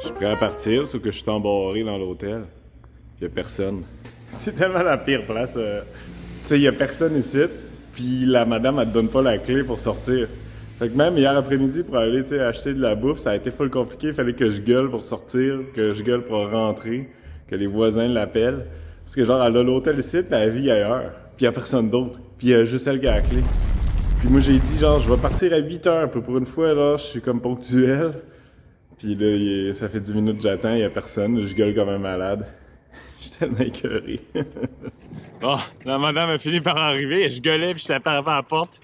suis prêt à partir, sauf que je suis embarré dans l'hôtel. Il y a personne. C'est tellement la pire place. Tu sais, il y a personne ici, puis la madame, elle te donne pas la clé pour sortir. Fait que même hier après-midi, pour aller acheter de la bouffe, ça a été full compliqué. Il fallait que je gueule pour sortir, que je gueule pour rentrer, que les voisins l'appellent. Parce que genre, elle a l'hôtel ici, puis elle vit ailleurs. Puis il y a personne d'autre. Puis il y a juste elle qui a la clé. Puis moi, j'ai dit, genre, je vais partir à 8 heures. Puis pour une fois, là, je suis comme ponctuel. Puis là, ça fait 10 minutes que j'attends, il y a personne. Je gueule comme un malade. Je suis tellement écœuré. Bon, la madame a fini par arriver. Je gueulais, puis je tapais avant la porte.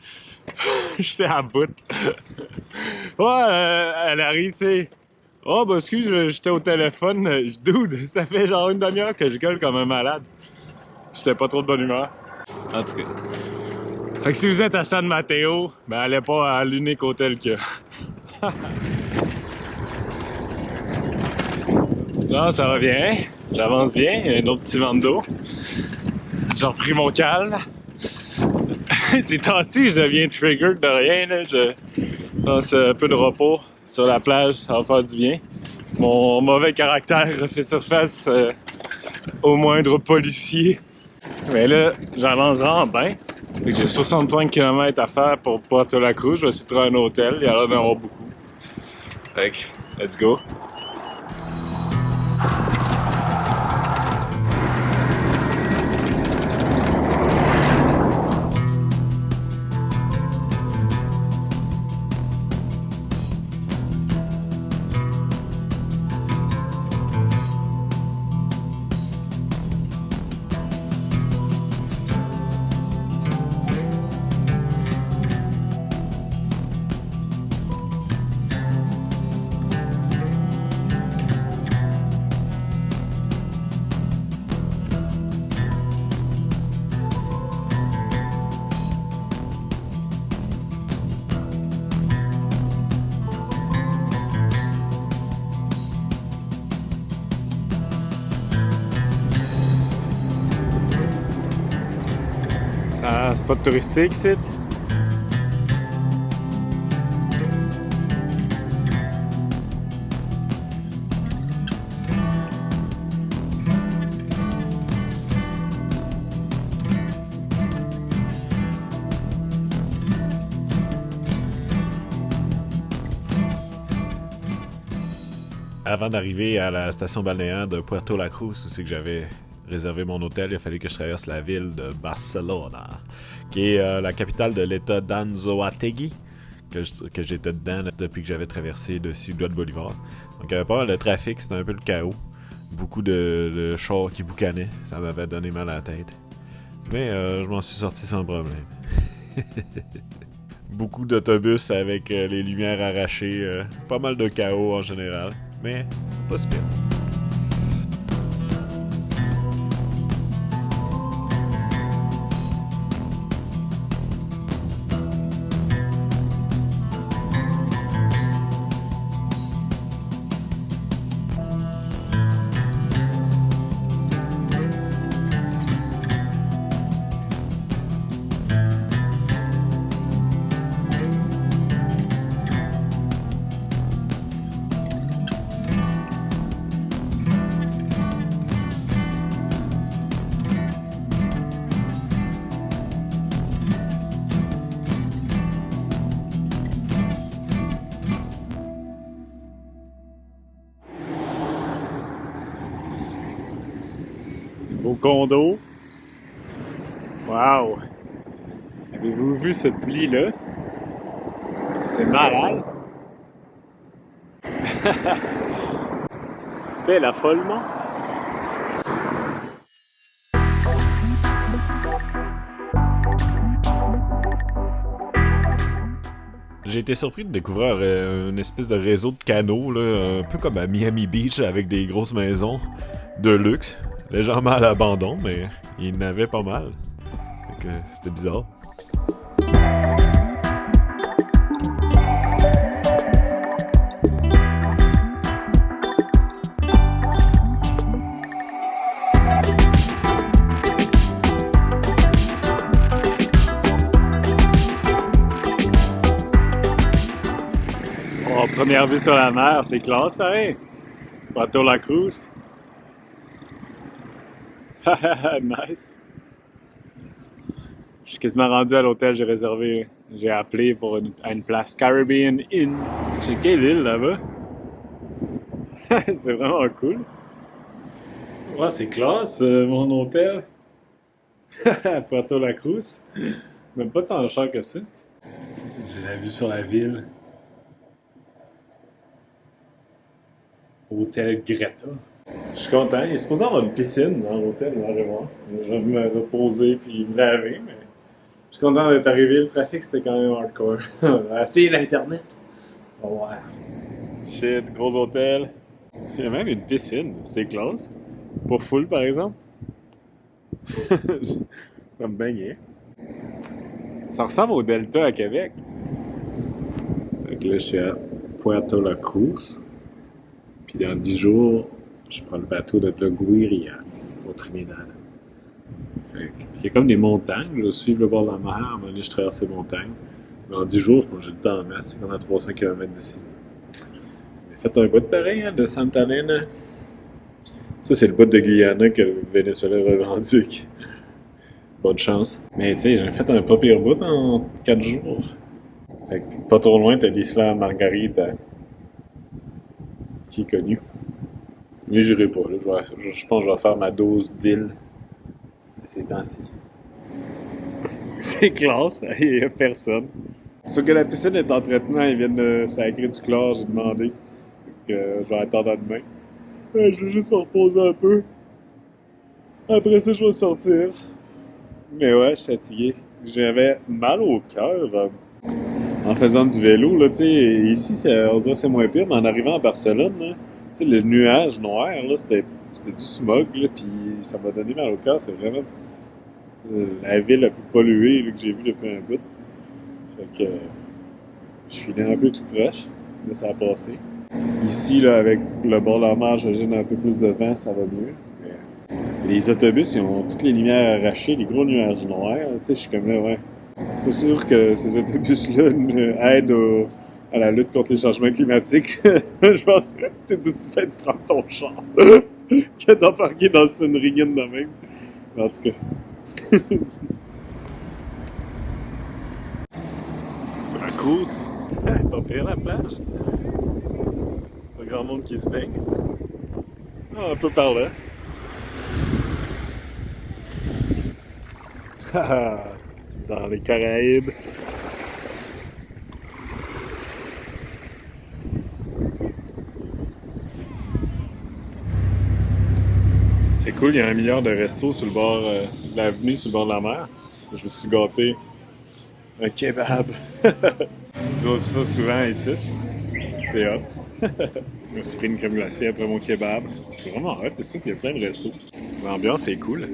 J'étais à bout. Elle arrive, tu sais. Oh, bah, excuse, j'étais au téléphone. Dude, ça fait genre une demi-heure que je gueule comme un malade. J'étais pas trop de bonne humeur. En tout cas. Fait que si vous êtes à San Mateo, ben allez pas à l'unique hôtel qu'il y a. Genre, ça va bien. J'avance bien. Il y a un autre petit vent d'eau. J'ai repris mon calme. Ces temps-ci, je deviens triggered de rien. Là. Je pense un peu de repos sur la plage, ça va faire du bien. Mon mauvais caractère refait surface au moindre policier. Mais là, j'avance vraiment bien. J'ai 65 km à faire pour Puerto La Cruz. Je vais essayer de trouver un hôtel. Il y en a d'avoir beaucoup. Fait que, let's go. C'est un spot touristique, ici. Avant d'arriver à la station balnéaire de Puerto La Cruz, où c'est que j'avais réservé mon hôtel, il a fallu que je traverse la ville de Barcelona, qui est la capitale de l'état d'Anzoátegui, que j'étais dedans depuis que j'avais traversé de Ciudad Bolívar. Donc il y avait pas mal de trafic, c'était un peu le chaos. Beaucoup de chars qui boucanaient, ça m'avait donné mal à la tête. Mais je m'en suis sorti sans problème. Beaucoup d'autobus avec les lumières arrachées, pas mal de chaos en général, mais pas si pire. Beau condo. Wow! Avez-vous vu ce pli-là? C'est malade! Belle affolement! J'ai été surpris de découvrir une espèce de réseau de canaux, là, un peu comme à Miami Beach avec des grosses maisons de luxe. Légèrement à l'abandon, mais il y en avait pas mal. Donc, c'était bizarre. Oh, première vue sur la mer, c'est classe pareil. Puerto La Cruz. Nice. Je suis quasiment rendu à l'hôtel, j'ai réservé. J'ai appelé à une place Caribbean Inn. C'est quelle île là-bas? C'est vraiment cool. Ouais, c'est classe, mon hôtel. Puerto La Cruz. Même pas tant cher que ça. J'ai la vue sur la ville. Hôtel Greta. Je suis content. Il est supposé avoir une piscine dans l'hôtel, on va aller voir. Je vais me reposer puis me laver, mais je suis content d'être arrivé. Le trafic, c'était quand même hardcore. Assez l'Internet. On va voir. Shit, gros hôtel. Il y a même une piscine. C'est classe. Pas full, par exemple. Je vais me baigner. Ça ressemble au Delta à Québec. Fait que là, je suis à Puerto La Cruz. Puis dans 10 jours, je prends le bateau de La Guiria au Trinidad. Fait que, il y a comme des montagnes. Je vais suivre le bord de la mer. À un moment donné, je traverse les montagnes. Mais en 10 jours, je pense que j'ai le temps en masse. C'est comme à 300 km d'ici. J'ai fait un bout de pareil, hein, de Santa Elena. Ça, c'est le bout de Guyana que le Venezuela revendique. Bonne chance. Mais tu sais, j'ai fait un pas pire bout en 4 jours. Fait que pas trop loin, t'as l'Isla Margarita, qui est connue. Mais j'irai pas, là. Je pense que je vais faire ma dose d'île ces temps-ci. C'est classe, il y a personne. Sauf que la piscine est en traitement, ils viennent de sacrer du chlore, j'ai demandé. Fait que je vais attendre à demain. Je vais juste me reposer un peu. Après ça, je vais sortir. Mais ouais, je suis fatigué. J'avais mal au cœur en faisant du vélo. Là, ici, on dirait que c'est moins pire, mais en arrivant à Barcelone, là, le nuage noir, là, c'était du smog, là, puis ça m'a donné mal au cœur. C'est vraiment la ville la plus polluée là, que j'ai vue depuis un bout. Fait que je suis un peu tout croche, mais ça a passé. Ici, là, avec le bord de la mer, j'imagine un peu plus de vent, ça va mieux. Mais les autobus, ils ont toutes les lumières arrachées, les gros nuages noirs. Je suis comme là, ouais. Pas sûr que ces autobus-là aident à la lutte contre les changements climatiques. Je pense que c'est aussi fait de prendre ton char que d'embarquer dans une riggine de même. En tout cas. C'est la course. Pas pire la plage. Pas grand monde qui se baigne. Ah, un peu par là. Dans les Caraïbes. C'est cool, il y a 1 milliard de restos sur le bord de l'avenue, sur le bord de la mer. Je me suis gâté un kebab. Je vois ça souvent ici. C'est hot. Je me suis pris une crème glacée après mon kebab. C'est vraiment hot ici, il y a plein de restos. L'ambiance est cool.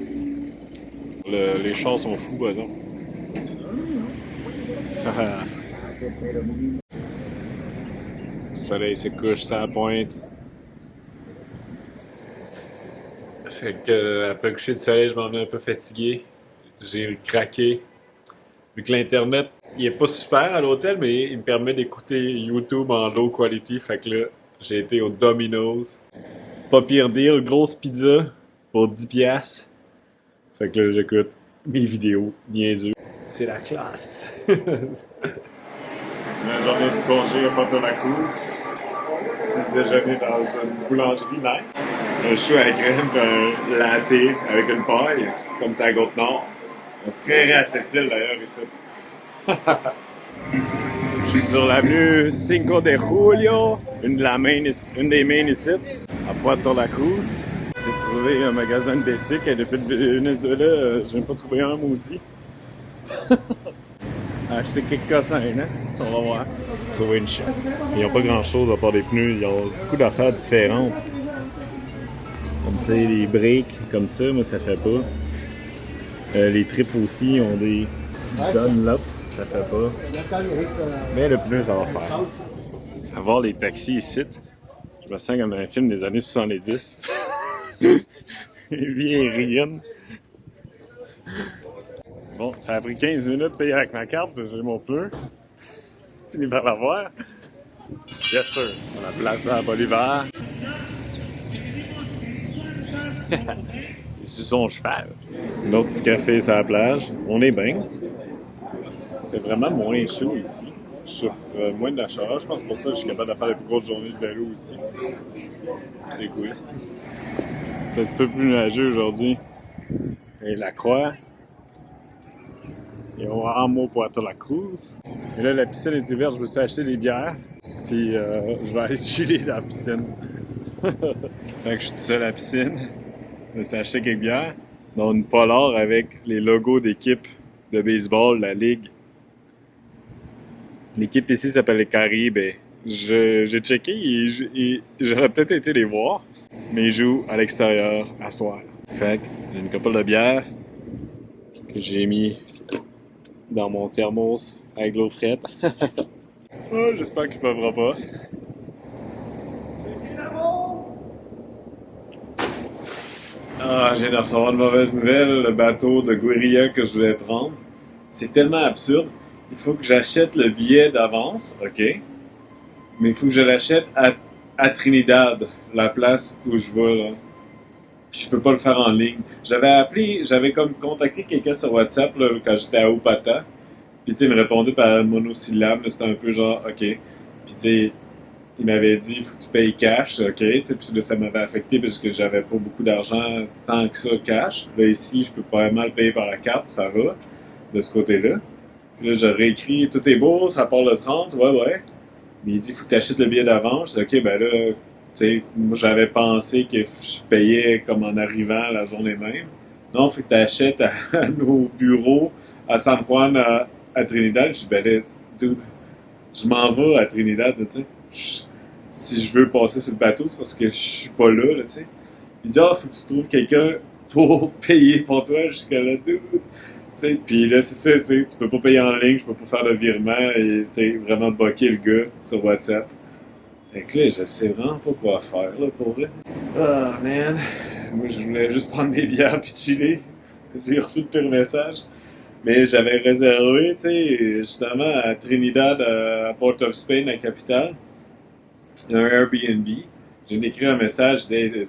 Les chars sont fous, par exemple. Le soleil se couche, ça pointe. Fait que, après le coucher du soleil, je m'en ai un peu fatigué. J'ai craqué. Vu que l'Internet, il est pas super à l'hôtel, mais il me permet d'écouter YouTube en low quality. Fait que là, j'ai été au Domino's. Pas pire deal, grosse pizza pour 10$. Fait que là, j'écoute mes vidéos niaiseux. C'est la classe. C'est une journée de congé à Puerto La Cruz. Petit déjeuner dans une boulangerie nice. Un chou à la crème, un latte avec une paille, comme ça à Côte-Nord. On se créerait à cette île d'ailleurs ici. Je suis sur l'avenue Cinco de Julio, une des mains ici, à Puerto La Cruz. J'ai trouvé un magasin de basic et depuis le Venezuela, j'ai pas trouvé un maudit. Acheter quelques cossins, hein? On va voir. Trouver une shop. Ils n'ont pas grand chose à part des pneus, ils ont beaucoup d'affaires différentes. Comme tu sais, les briques, comme ça, moi ça fait pas. Les tripes aussi ont des Dunlop, ça fait pas. Mais le pneu, ça va faire. Avoir les taxis ici, je me sens comme dans un film des années 70. Bien rien. Bon, ça a pris 15 minutes de payer avec ma carte, j'ai mon pneu. Fini par l'avoir. Yes sir. On a placé à Bolivar. Sur son cheval. Un autre petit café sur la plage. On est bien. C'est vraiment moins chaud ici. Je souffre moins de la chaleur. Je pense pour ça que je suis capable de faire des plus grosses journées de vélo aussi. C'est cool. C'est un petit peu plus nuageux aujourd'hui. Et la Croix. Et on va en mot Puerto La Cruz. Et là, la piscine est ouverte. Je me suis acheté des bières. Puis je vais aller chiller dans la piscine. Fait que je suis tout seul à la piscine. Je me suis acheté quelques bières. Dans une Polar avec les logos d'équipe de baseball, la Ligue. L'équipe ici s'appelle les Caraïbes. J'ai checké et j'aurais peut-être été les voir. Mais ils jouent à l'extérieur à soir. Fait que j'ai une couple de bières que j'ai mis dans mon thermos avec l'eau frette. Oh, j'espère qu'il ne pleuvra pas. Ah, je viens de recevoir une mauvaise nouvelle. Le bateau de Guerilla que je voulais prendre, c'est tellement absurde. Il faut que j'achète le billet d'avance, ok? Mais il faut que je l'achète à Trinidad, la place où je vais, là. Puis je peux pas le faire en ligne. J'avais comme contacté quelqu'un sur WhatsApp là, quand j'étais à Upata. Puis tu sais, il me répondait par monosyllabe, c'était un peu genre, ok. Puis tu sais, il m'avait dit, il faut que tu payes cash, ok. Tu sais, puis là, ça m'avait affecté parce que j'avais pas beaucoup d'argent tant que ça cash. Là, ici, je peux pas mal payer par la carte, ça va, de ce côté-là. Puis là, j'ai réécrit, tout est beau, ça part le 30, ouais. Mais il dit, il faut que tu achètes le billet d'avance. Je dis, ok, ben là, tu sais, moi, j'avais pensé que je payais comme en arrivant la journée même. Non, il faut que tu achètes à nos bureaux à San Juan, à Trinidad. Je dis, ben là, dude, je m'en vais à Trinidad, tu sais. Si je veux passer sur le bateau, c'est parce que je suis pas là, tu sais. Il dit, ah, faut que tu trouves quelqu'un pour payer pour toi jusqu'à là, dude. Puis là, c'est ça, tu peux pas payer en ligne, je peux pas faire le virement et vraiment bloquer le gars sur WhatsApp. Fait que là, je sais vraiment pas quoi faire, là, pour vrai. Ah, man. Moi, je voulais juste prendre des bières puis chiller. J'ai reçu le pire message. Mais j'avais réservé, tu sais, justement à Trinidad, à Port of Spain, la capitale, un Airbnb. J'ai écrit un message, je disais,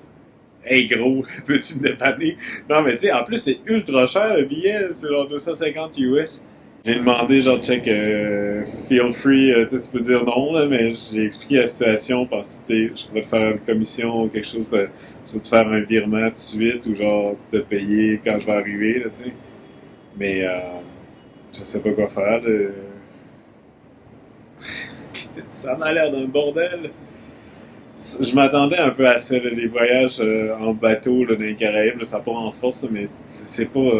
hey gros, peux-tu me dépanner? Non, mais tu sais, en plus, c'est ultra cher le billet, c'est genre 250 US. J'ai demandé, genre, check, feel free, tu peux dire non, là, mais j'ai expliqué la situation parce que, tu sais, je pourrais te faire une commission ou quelque chose, soit te faire un virement tout de suite ou genre te payer quand je vais arriver, là, tu sais. Mais, je sais pas quoi faire, là. Ça m'a l'air d'un bordel. Je m'attendais un peu à ça, là, les voyages en bateau là, dans les Caraïbes, là, ça part en force, mais c'est pas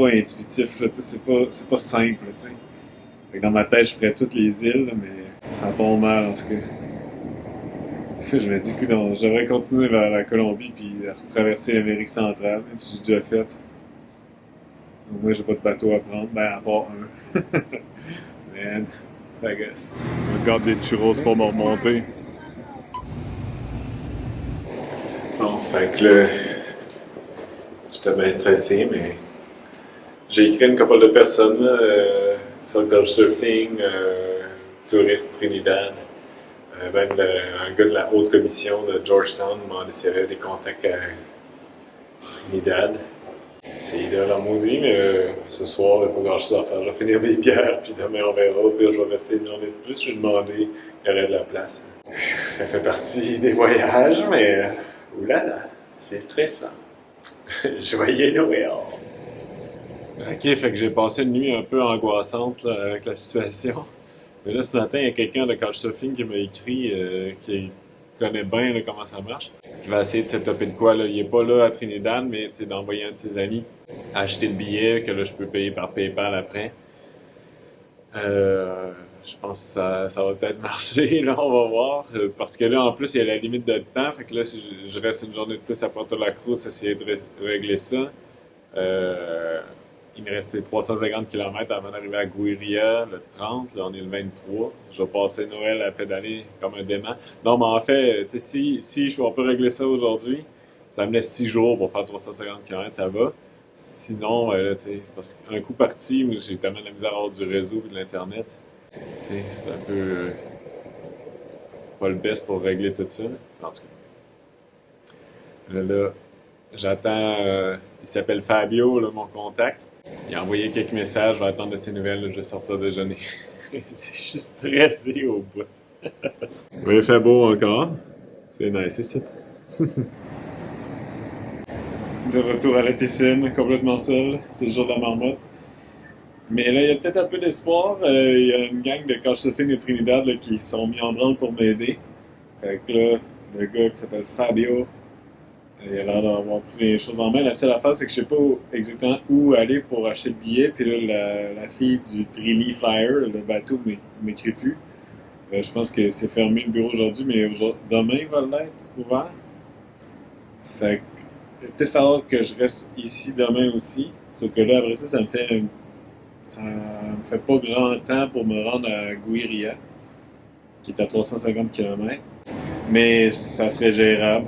intuitif, là, c'est pas simple. Là, fait que dans ma tête, je ferais toutes les îles, là, mais ça part mal en tout cas. Je me dis que je devrais continuer vers la Colombie puis traverser l'Amérique centrale, même si j'ai déjà fait. Moi, j'ai pas de bateau à prendre, ben à part un. Man, ça agace. Je regarde des churros pour me remonter. Bon, fait que là, j'étais bien stressé, mais j'ai écrit une couple de personnes là, sur Couchsurfing, Touriste Trinidad, même un gars de la haute commission de Georgetown m'a demandé s'il y avait des contacts à Trinidad. C'est idéal en maudit, mais ce soir, il n'y a pas grand chose à faire. Je vais finir mes bières, puis demain on verra. Puis je vais rester une journée de plus. Je vais demander qu'il y aurait de la place. Ça fait partie des voyages, mais oulala, c'est stressant. Joyeux Noël! Ok, fait que j'ai passé une nuit un peu angoissante là, avec la situation. Mais là, ce matin, il y a quelqu'un de Couchsurfing qui m'a écrit, qui connaît bien là, comment ça marche, qui va essayer de setuper de quoi. Là. Il est pas là à Trinidad, mais d'envoyer un de ses amis à acheter le billet que là, je peux payer par PayPal après. Je pense que ça va peut-être marcher, là, on va voir. Parce que là, en plus, il y a la limite de temps. Fait que là, si je reste une journée de plus à Puerto La Cruz, essayer de régler ça. Il me restait 350 km avant d'arriver à Guiria, le 30. Là, on est le 23. Je vais passer Noël à pédaler comme un dément. Non, mais en fait, si on peut régler ça aujourd'hui, ça me laisse 6 jours pour faire 350 km, ça va. Sinon, là, c'est parce qu'un coup parti, moi, j'ai tellement de la misère à avoir du réseau et de l'Internet. C'est un peu pas le best pour régler tout ça. En tout cas. Là, j'attends. Il s'appelle Fabio, là, mon contact. Il a envoyé quelques messages, je vais attendre de ses nouvelles, là, je vais sortir déjeuner. Je suis stressé au bout. Oui, il fait beau encore. C'est nice ici. De retour à la piscine, complètement seul. C'est le jour de la marmotte. Mais là, il y a peut-être un peu d'espoir. Il y a une gang de Couchsurfing de Trinidad là, qui se sont mis en branle pour m'aider. Fait que là, le gars qui s'appelle Fabio, il a l'air d'avoir pris les choses en main. La seule affaire, c'est que je sais pas exactement où aller pour acheter le billet. Puis là, la fille du Trini Flyer, le bateau, m'écrit plus. Je pense que c'est fermé le bureau aujourd'hui, mais demain, il va l'être ouvert. Fait que, il va peut-être falloir que je reste ici demain aussi. Sauf que là, après ça, ça me fait pas grand temps pour me rendre à Guiria, qui est à 350 km. Mais ça serait gérable.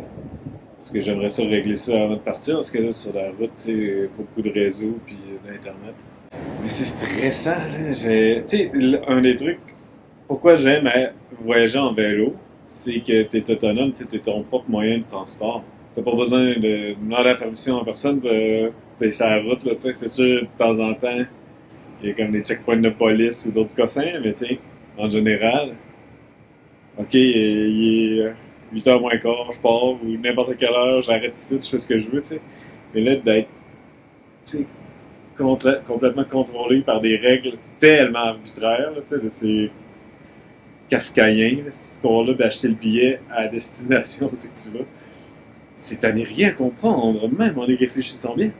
Parce que j'aimerais ça régler ça avant de partir, parce que là, sur la route, tu sais, pas beaucoup de réseau puis d'Internet. Mais c'est stressant, là. Tu sais, un des trucs, pourquoi j'aime voyager en vélo, c'est que t'es autonome, tu sais, t'es ton propre moyen de transport. T'as pas besoin de demander la permission à personne, t'es sur la route, là, tu sais, c'est sûr, de temps en temps, il y a comme des checkpoints de police ou d'autres cossins, mais tu sais, en général, ok, il est 8h moins quart, je pars, ou n'importe quelle heure, j'arrête ici, je fais ce que je veux, tu sais. Mais là, d'être, tu sais, complètement contrôlé par des règles tellement arbitraires, là, tu sais, c'est kafkaïen, là, cette histoire-là d'acheter le billet à la destination où c'est que tu vas. C'est à n'y rien comprendre, même en y réfléchissant bien.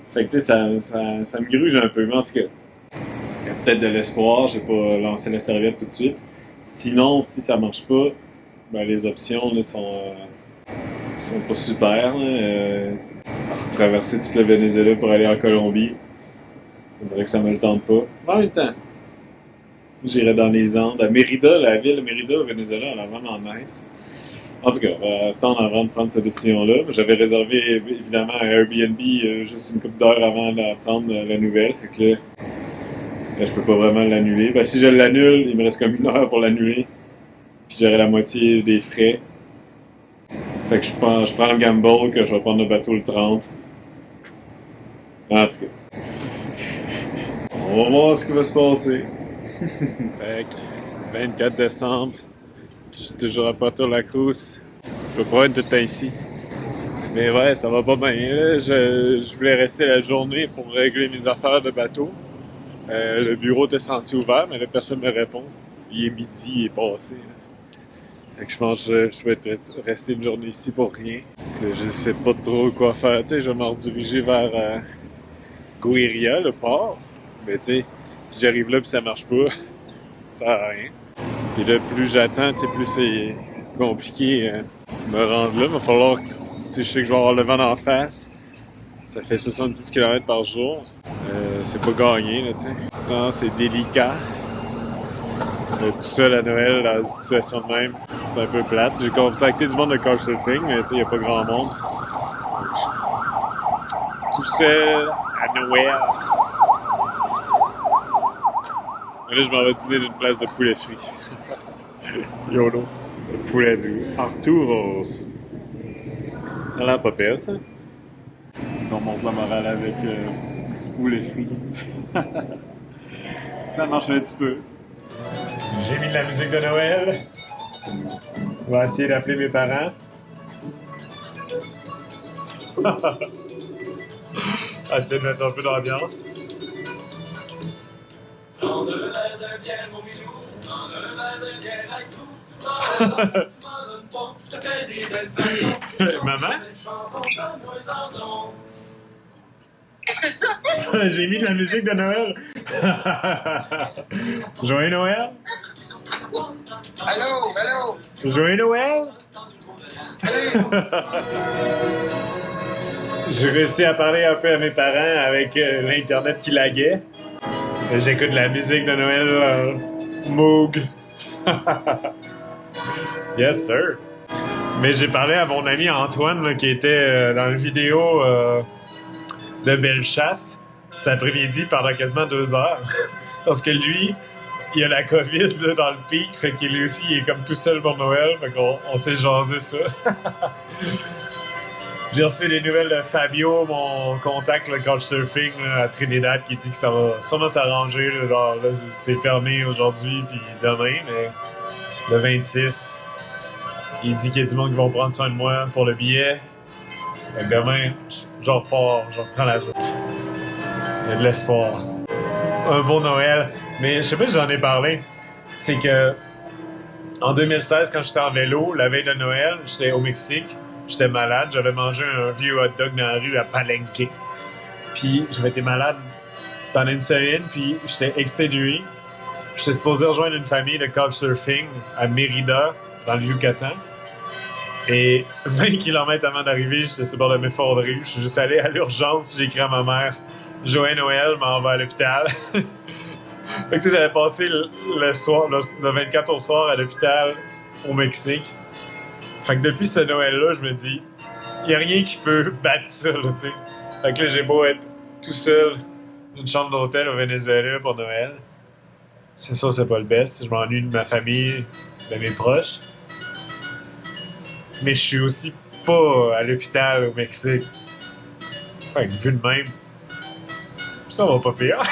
Fait que, tu sais, ça me gruge un peu, mais en tout cas, il y a peut-être de l'espoir, j'ai pas lancé la serviette tout de suite. Sinon, si ça marche pas, ben, les options là, sont pas super. Là. Traverser tout le Venezuela pour aller en Colombie, on dirait que ça me le tente pas. Mais en même temps, j'irai dans les Andes. À Mérida, la ville de Mérida au Venezuela, elle est vraiment nice. En tout cas, on va attendre avant de prendre cette décision-là. J'avais réservé évidemment un Airbnb juste une couple d'heures avant d'apprendre la nouvelle. Fait que là, je peux pas vraiment l'annuler. Ben, si je l'annule, il me reste comme 1 heure pour l'annuler. Puis j'aurai la moitié des frais. Fait que je prends le gamble que je vais prendre le bateau le 30. En tout cas, on va voir ce qui va se passer. Fait que 24 décembre, je suis toujours à Puerto La Cruz. Je peux pas être tout le temps ici. Mais ouais, ça va pas bien. Là. Je voulais rester la journée pour régler mes affaires de bateau. Le bureau était censé ouvert, mais là, personne ne me répond. Il est midi, il est passé. Là. Fait que je pense que je vais rester une journée ici pour rien. Que je sais pas trop quoi faire. Tu sais, je vais me rediriger vers Guiria, le port. Mais tu sais, si j'arrive là et ça marche pas, ça sert à rien. Puis là, plus j'attends, tu sais, plus c'est compliqué de me rendre là. Il va falloir, tu sais, je sais que je vais avoir le vent en face. Ça fait 70 km par jour. C'est pas gagné, là, tu sais. Non, c'est délicat. Tout seul à Noël, dans une situation de même, c'est un peu plate. J'ai contacté du monde de Couchsurfing, mais tu sais, il n'y a pas grand monde. Tout seul à Noël. Mais là, je m'en vais dîner d'une place de poulet frit. YOLO. Le poulet du Arturo's. Ça a l'air pas pire, ça. On monte la morale avec un petit poulet frit. Ça marche un petit peu. J'ai mis de la musique de Noël. On va essayer d'appeler mes parents. Essayer de mettre un peu d'ambiance. Prends le verre de bière, mon minou. Prends le verre de bière avec tout. Tu m'en donnes pas. Je te fais des belles façons. Maman? J'ai mis de la musique de Noël. Joyeux Noël. Allô, allô. Joyeux Noël. J'ai réussi à parler un peu à mes parents avec l'internet qui laguait. J'écoute la musique de Noël Moog. Yes sir. Mais j'ai parlé à mon ami Antoine là, qui était dans une vidéo de Bellechasse cet après-midi pendant quasiment 2 heures. Parce que lui, il a la COVID là, dans le pic, fait qu'il est aussi il est comme tout seul pour Noël, fait qu'on s'est jasé ça. J'ai reçu des nouvelles de Fabio, mon contact, le couchsurfing là, à Trinidad, qui dit que ça va sûrement s'arranger. Genre, là, c'est fermé aujourd'hui puis demain, mais le 26, il dit qu'il y a du monde qui vont prendre soin de moi pour le billet. Et demain, je repars, je reprends la route. Il y a de l'espoir. Un beau Noël. Mais je sais pas si j'en ai parlé. C'est que en 2016, quand j'étais en vélo, la veille de Noël, j'étais au Mexique. J'étais malade. J'avais mangé un vieux hot dog dans la rue à Palenque. Puis j'avais été malade pendant une semaine, puis j'étais exténué. J'étais supposé rejoindre une famille de couchsurfing à Mérida, dans le Yucatan. Et 20 km avant d'arriver, j'étais sur le bord de m'effondrer. Je suis juste allé à l'urgence, j'ai écrit à ma mère « Joël Noël m'en va à l'hôpital. » Fait que tu sais, j'avais passé le soir, le 24 au soir à l'hôpital au Mexique. Fait que depuis ce Noël-là, je me dis, il y a rien qui peut battre ça, là, tu sais. Fait que là, j'ai beau être tout seul dans une chambre d'hôtel au Venezuela pour Noël. C'est ça, c'est pas le best. Je m'ennuie de ma famille, de mes proches. Mais je suis aussi pas à l'hôpital au Mexique. Fait que vu de même, ça va pas pire.